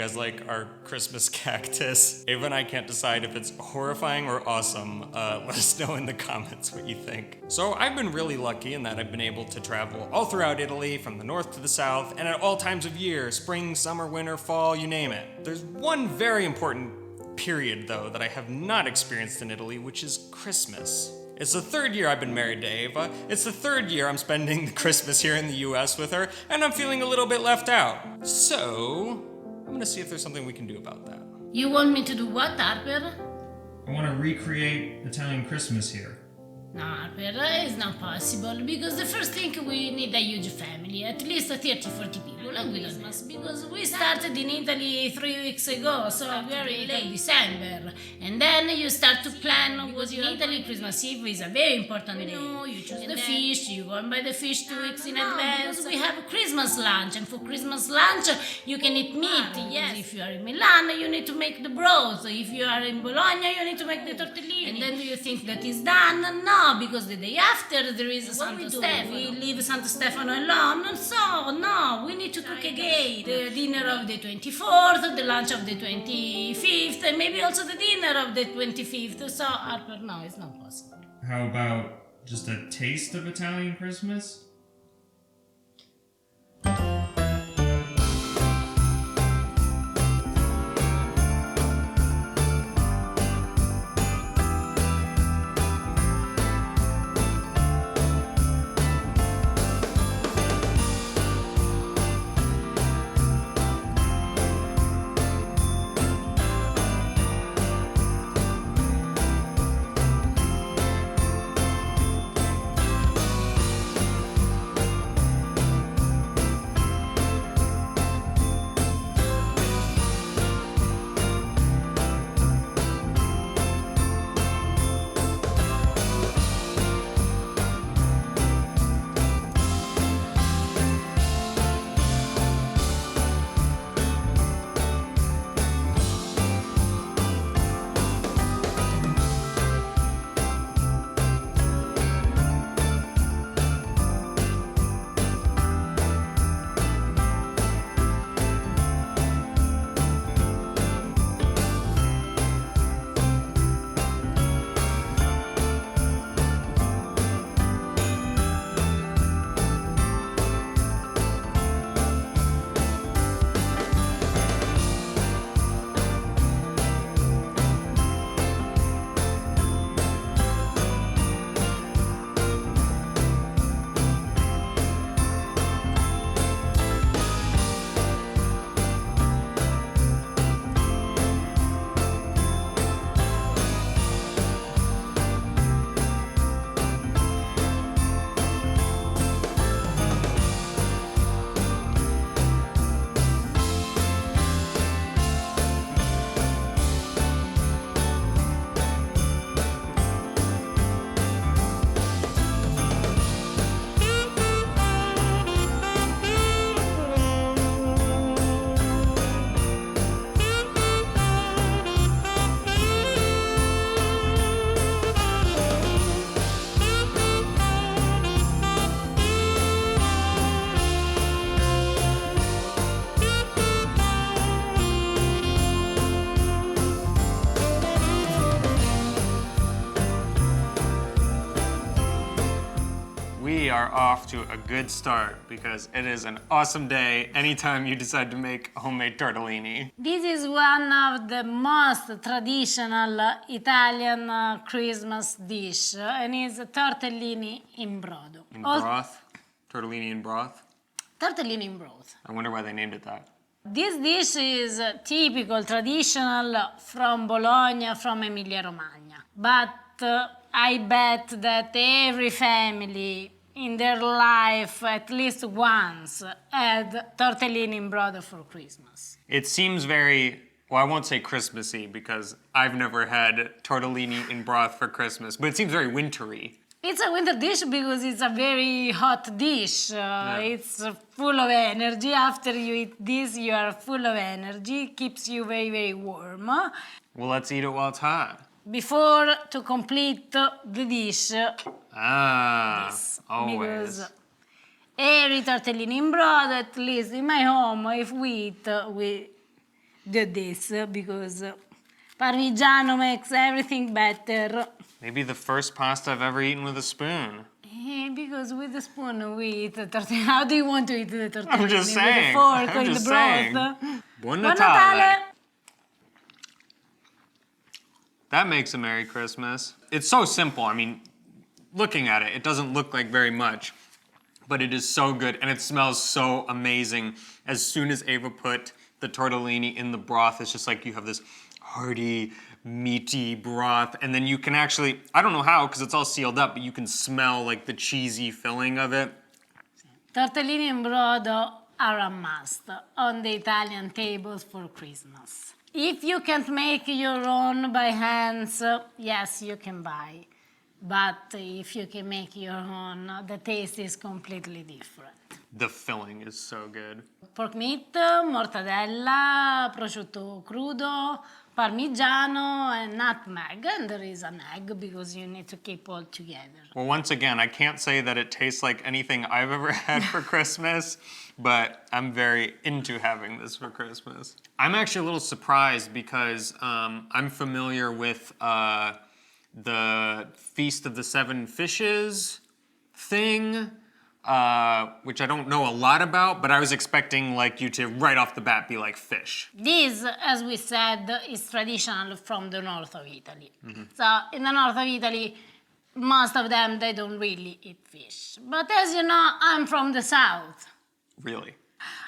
guys like our Christmas cactus. Ava and I can't decide if it's horrifying or awesome. Let us know in the comments what you think. So I've been really lucky in that I've been able to travel all throughout Italy, from the north to the south, and at all times of year, spring, summer, winter, fall, you name it. There's one very important period, though, that I have not experienced in Italy, which is Christmas. It's the third year I've been married to Ava. It's the third year I'm spending Christmas here in the US with her, and I'm feeling a little bit left out. So, I'm gonna see if there's something we can do about that. You want me to do what, Harper? I want to recreate Italian Christmas here. No, Harper, it's not possible, because the first thing we need a huge family, at least 30-40 people at Christmas, because we started in Italy 3 weeks ago, so very late December, and then you start to plan, because in Italy Christmas Eve is a very important day. You choose the fish, you go and buy the fish 2 weeks in advance, we have Christmas lunch, and for Christmas lunch you can eat meat, yes. If you are in Milan you need to make the brodo, if you are in Bologna you need to make the tortellini, and then do you think that is done? No. Because the day after there is Santo Stefano. We leave Santo Stefano alone, so no, we need to cook again. The dinner of the 24th, the lunch of the 25th, and maybe also the dinner of the 25th. So, Harper, no, it's not possible. How about just a taste of Italian Christmas? We are off to a good start because it is an awesome day anytime you decide to make homemade tortellini. This is one of the most traditional Italian Christmas dish, and it's tortellini in brodo. In broth? Tortellini in broth? Tortellini in broth. I wonder why they named it that. This dish is typical, traditional from Bologna, from Emilia-Romagna. But I bet that every family in their life at least once had tortellini in brodo for Christmas. It seems very, well, I won't say Christmassy because I've never had tortellini in broth for Christmas, but it seems very wintry. It's a winter dish because it's a very hot dish. It's full of energy. After you eat this, you are full of energy. It keeps you very, very warm. Well, let's eat it while it's hot. Before to complete the dish, this, always. Because every tortellini in brodo, at least in my home, if we eat, we do this because Parmigiano makes everything better. Maybe the first pasta I've ever eaten with a spoon. Because with the spoon we eat the tortellini. How do you want to eat the tortellini? I'm just saying. With a fork I'm or in the just broth? saying. Buon Buon Natale. Natale! That makes a Merry Christmas. It's so simple. I mean, looking at it, it doesn't look like very much, but it is so good and it smells so amazing. As soon as Ava put the tortellini in the broth, it's just like you have this hearty, meaty broth, and then you can actually, I don't know how because it's all sealed up, but you can smell like the cheesy filling of it. Tortellini and brodo are a must on the Italian tables for Christmas. If you can't make your own by hands, yes, you can buy. But if you can make your own, the taste is completely different. The filling is so good. Pork meat, mortadella, prosciutto crudo, parmigiano, and nutmeg. And there is an egg because you need to keep all together. Well, once again, I can't say that it tastes like anything I've ever had for Christmas, but I'm very into having this for Christmas. I'm actually a little surprised because I'm familiar with the Feast of the Seven Fishes thing, which I don't know a lot about, but I was expecting like you to right off the bat be like fish. This, as we said, is traditional from the north of Italy. So in the north of Italy, most of them, they don't really eat fish. But as you know, I'm from the south. Really?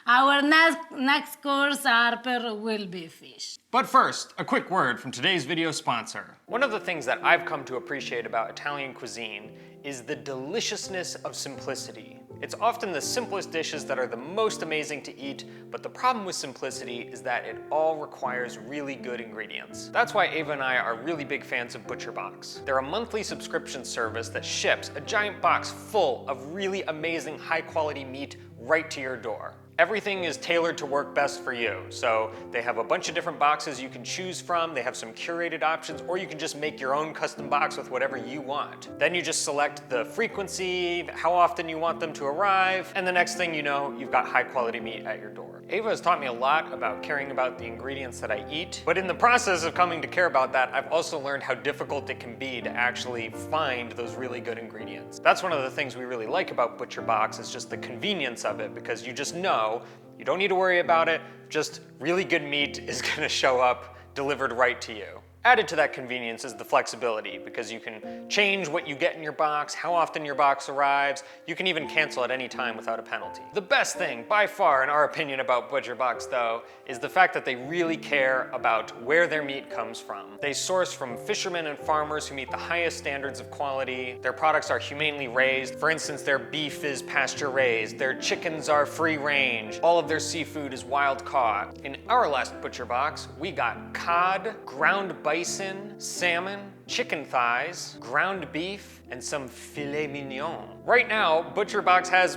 Our next course, Harper, will be fish. But first, a quick word from today's video sponsor. One of the things that I've come to appreciate about Italian cuisine is the deliciousness of simplicity. It's often the simplest dishes that are the most amazing to eat, but the problem with simplicity is that it all requires really good ingredients. That's why Ava and I are really big fans of ButcherBox. They're a monthly subscription service that ships a giant box full of really amazing high-quality meat right to your door. Everything is tailored to work best for you. So they have a bunch of different boxes you can choose from. They have some curated options, or you can just make your own custom box with whatever you want. Then you just select the frequency, how often you want them to arrive, and the next thing you know, you've got high quality meat at your door. Ava has taught me a lot about caring about the ingredients that I eat, but in the process of coming to care about that, I've also learned how difficult it can be to actually find those really good ingredients. That's one of the things we really like about ButcherBox is just the convenience of it, because you just know you don't need to worry about it, just really good meat is gonna show up delivered right to you. Added to that convenience is the flexibility, because you can change what you get in your box, how often your box arrives. You can even cancel at any time without a penalty. The best thing, by far, in our opinion about ButcherBox, though, is the fact that they really care about where their meat comes from. They source from fishermen and farmers who meet the highest standards of quality. Their products are humanely raised. For instance, their beef is pasture raised. Their chickens are free range. All of their seafood is wild caught. In our last ButcherBox, we got cod, ground bison, salmon, chicken thighs, ground beef, and some filet mignon. Right now, ButcherBox has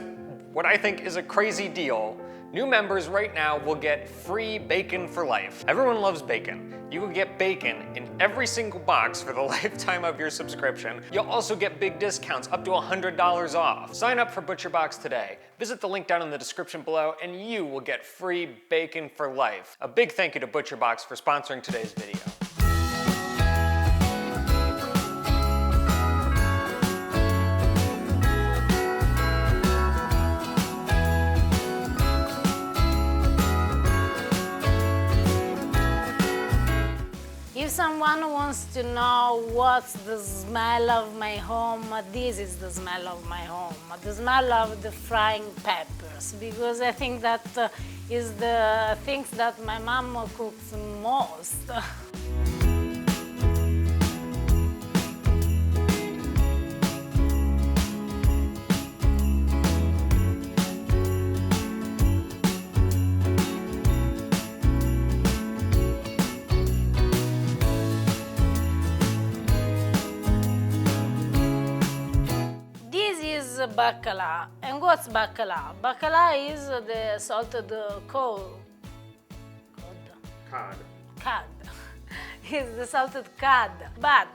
what I think is a crazy deal. New members right now will get free bacon for life. Everyone loves bacon. You will get bacon in every single box for the lifetime of your subscription. You'll also get big discounts, up to $100 off. Sign up for ButcherBox today. Visit the link down in the description below and you will get free bacon for life. A big thank you to ButcherBox for sponsoring today's video. If someone wants to know what's the smell of my home, this is the smell of my home. The smell of the frying peppers, because I think that is the things that my mom cooks most. Baccala. And what's baccala? Baccala is the salted cod. Cod. Cod. It's the salted cod. But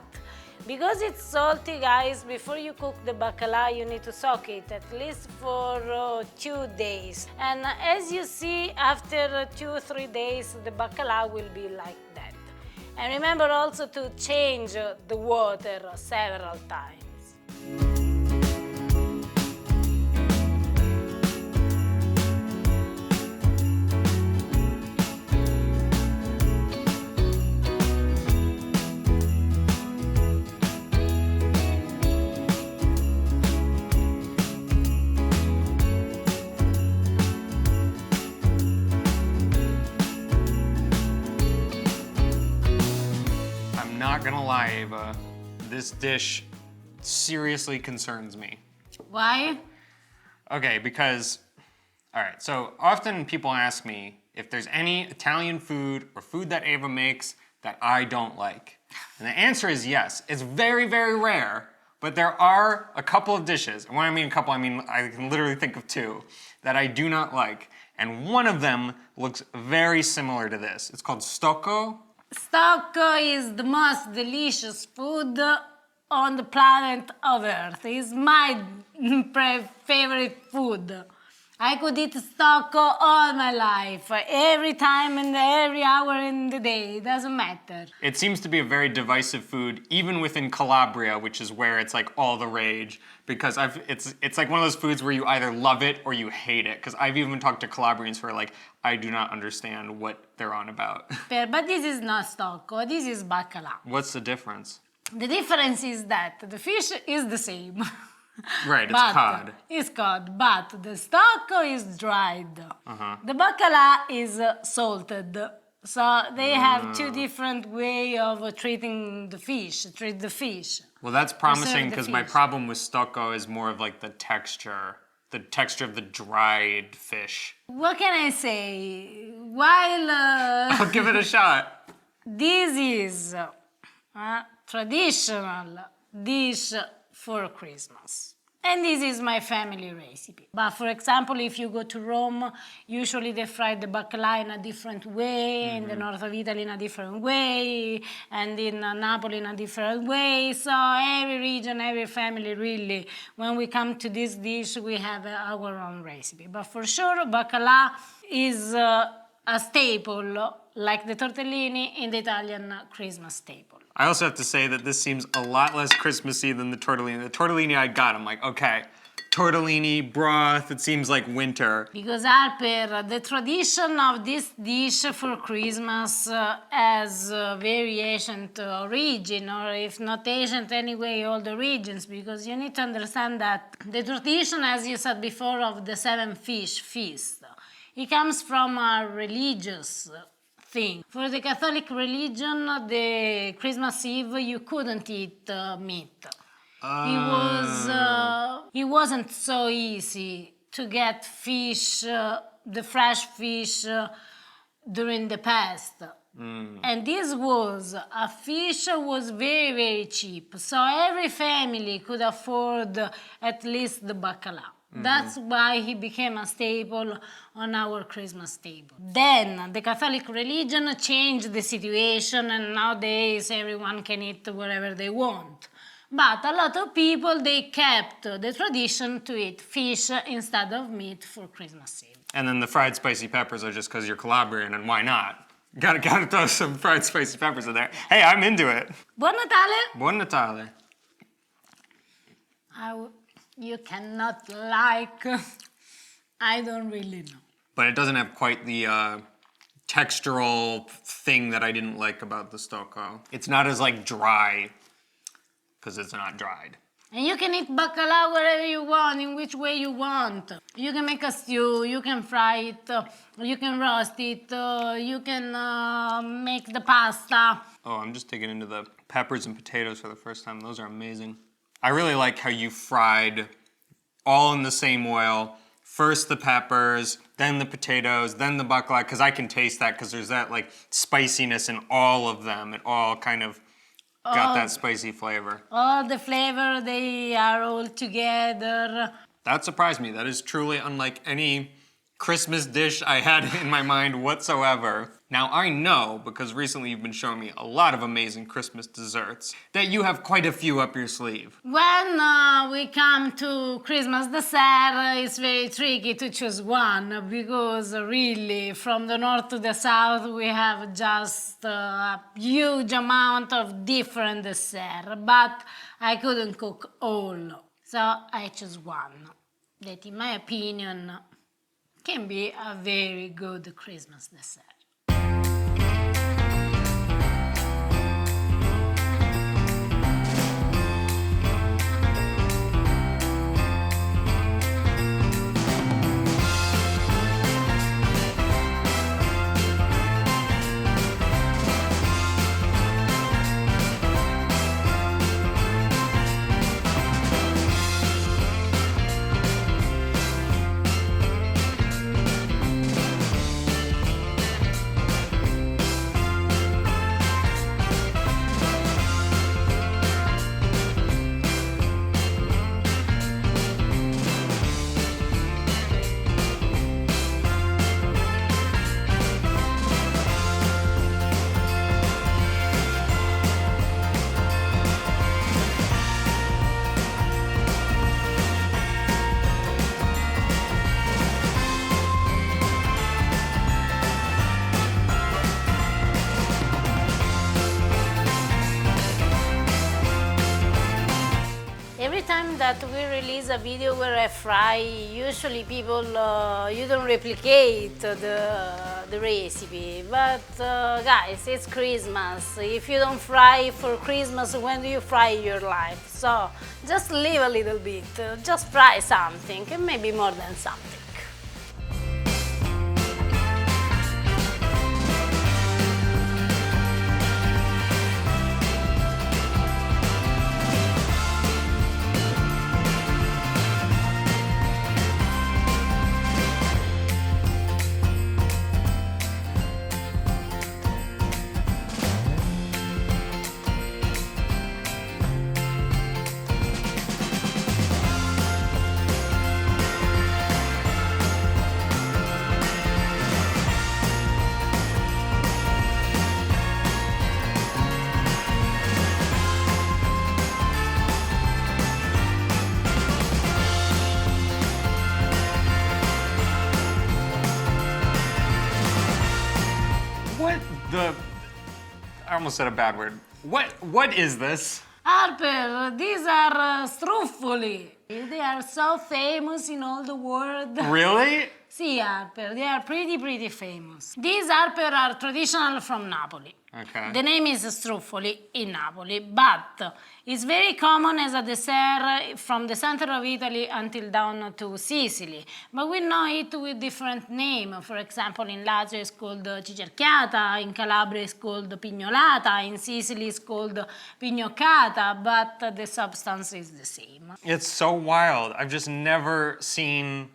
Because it's salty, guys, before you cook the baccala, you need to soak it at least for 2 days. And as you see, after 2 or 3 days, the baccala will be like that. And remember also to change the water several times. Not gonna lie, Ava, this dish seriously concerns me. Why? Okay, because, all right, so often people ask me if there's any Italian food or food that Ava makes that I don't like. And the answer is yes. It's very, very rare, but there are a couple of dishes, and when I mean a couple, I mean I can literally think of 2, that I do not like. And one of them looks very similar to this. It's called stocco. Stocco is the most delicious food on the planet of Earth. It's my favorite food. I could eat stocco all my life, every time and every hour in the day, it doesn't matter. It seems to be a very divisive food, even within Calabria, which is where it's like all the rage, because it's like one of those foods where you either love it or you hate it, because I've even talked to Calabrians who are like, I do not understand what they're on about. Fair, but this is not stocco, this is baccala. What's the difference? The difference is that the fish is the same. Right, it's cod. It's cod, but the stocco is dried. The baccala is salted. So they have 2 different way of treating the fish, treat the fish. Well, that's promising because my fish. problem with stocco is more of like the texture of the dried fish. What can I say? While I'll give it a shot. this is a traditional dish for Christmas. And this is my family recipe. But for example, if you go to Rome, usually they fry the baccala in a different way, in the north of Italy in a different way, and in Napoli in a different way. So every region, every family really, when we come to this dish, we have our own recipe. But for sure, baccala is a staple, like the tortellini in the Italian Christmas staple. I also have to say that this seems a lot less Christmassy than the tortellini. The tortellini I got, I'm like, okay, tortellini, broth, it seems like winter. Because Harper, the tradition of this dish for Christmas has very ancient origin, or if not ancient anyway, all the regions, because you need to understand that the tradition, as you said before, of the 7 fish feast, it comes from a religious thing. For the Catholic religion, the Christmas Eve, you couldn't eat meat. It wasn't so easy to get fish, the fresh fish, during the past. And this was, a fish was very, very cheap. So every family could afford at least the baccala. That's why he became a staple on our Christmas table. Then the Catholic religion changed the situation, and nowadays everyone can eat whatever they want. But a lot of people, they kept the tradition to eat fish instead of meat for Christmas Eve. And then the fried spicy peppers are just because you're Calabrian, and why not? Gotta throw some fried spicy peppers in there. Hey, I'm into it. Buon Natale! Buon Natale. You cannot like, I don't really know. But it doesn't have quite the textural thing that I didn't like about the stocco. It's not as like dry, because it's not dried. And you can eat baccala wherever you want, in which way you want. You can make a stew, you can fry it, you can roast it, you can make the pasta. Oh, I'm just digging into the peppers and potatoes for the first time. Those are amazing. I really like how you fried all in the same oil. First the peppers, then the potatoes, then the baccala, because I can taste that because there's that like spiciness in all of them. It all kind of got that spicy flavor. All the flavor, they are all together. That surprised me. That is truly unlike any Christmas dish I had in my mind whatsoever. Now I know, because recently you've been showing me a lot of amazing Christmas desserts, that you have quite a few up your sleeve. When we come to Christmas dessert, it's very tricky to choose one because really from the north to the south we have just a huge amount of different dessert, but I couldn't cook all, so I choose one that in my opinion can be a very good Christmas dessert. Every time that we release a video where I fry, usually people, you don't replicate the recipe. But guys, it's Christmas. If you don't fry for Christmas, when do you fry your life? So just leave a little bit, just fry something, and maybe more than something. I almost said a bad word. What is this? Harper, these are Struffoli. They are so famous in all the world. Really? See, Harper, they are pretty famous. These Harper are traditional from Napoli. Okay. The name is Struffoli in Napoli, but it's very common as a dessert from the center of Italy until down to Sicily. But we know it with different names. For example, in Lazio it's called cicerchiata, in Calabria it's called pignolata, in Sicily it's called pignoccata, but the substance is the same. It's so wild. I've just never seen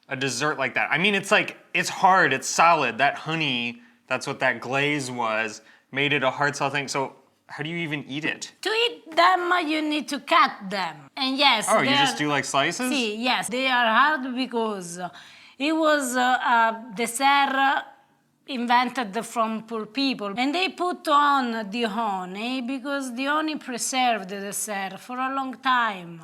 a dessert like that. I mean, it's like, it's hard, it's solid. That honey, that's what that glaze was, made it a hard sell thing. So how do you even eat it? To eat them, you need to cut them. And yes, oh, you just do like slices? See, yes, they are hard because it was a dessert invented from poor people. And they put on the honey because the honey preserved the dessert for a long time.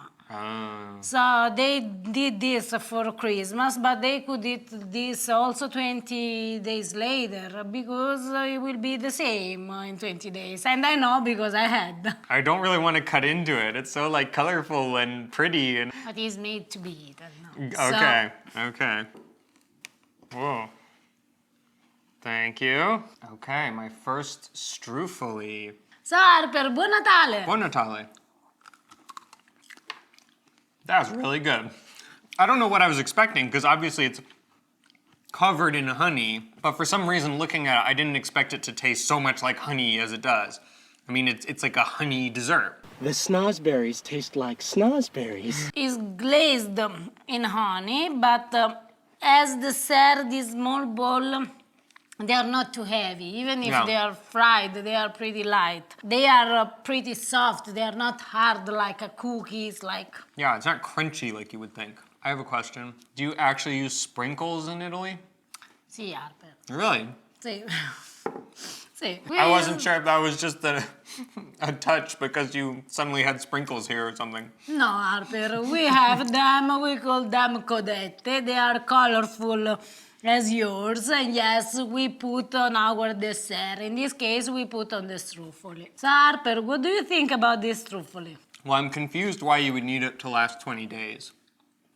So they did this for Christmas, but they could eat this also 20 days later because it will be the same in 20 days. And I know because I had. I don't really want to cut into it. It's so like colorful and pretty. And But it's made to be eaten. okay, okay. Whoa. Thank you. Okay, my first Struffoli. So Harper, Buon Natale! Buon Natale. That was really good. I don't know what I was expecting because obviously it's covered in honey, but for some reason looking at it, I didn't expect it to taste so much like honey as it does. I mean, it's like a honey dessert. The snozberries taste like snozberries. It's glazed in honey, but as dessert, this small ball, they are not too heavy. Even if they are fried, they are pretty light. They are pretty soft. They are not hard like a cookies, like... Yeah, it's not crunchy like you would think. I have a question. Do you actually use sprinkles in Italy? Sì, Harper. Really? Sì. Sì. I wasn't sure if that was just a touch because you suddenly had sprinkles here or something. No, Harper, we have them, we call them codette. They are colorful as yours, and yes, we put on our dessert. In this case, we put on the Struffoli. So, Harper, what do you think about this Struffoli? Well, I'm confused why you would need it to last 20 days.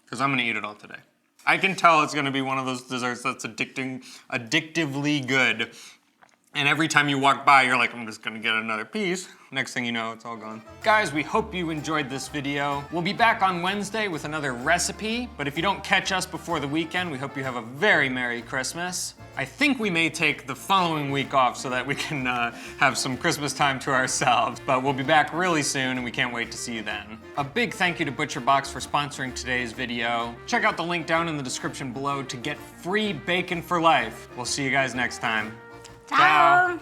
Because I'm gonna eat it all today. I can tell it's gonna be one of those desserts that's addictively good. And every time you walk by, you're like, I'm just gonna get another piece. Next thing you know, it's all gone. Guys, we hope you enjoyed this video. We'll be back on Wednesday with another recipe, but if you don't catch us before the weekend, we hope you have a very Merry Christmas. I think we may take the following week off so that we can have some Christmas time to ourselves, but we'll be back really soon and we can't wait to see you then. A big thank you to ButcherBox for sponsoring today's video. Check out the link down in the description below to get free bacon for life. We'll see you guys next time. Ciao.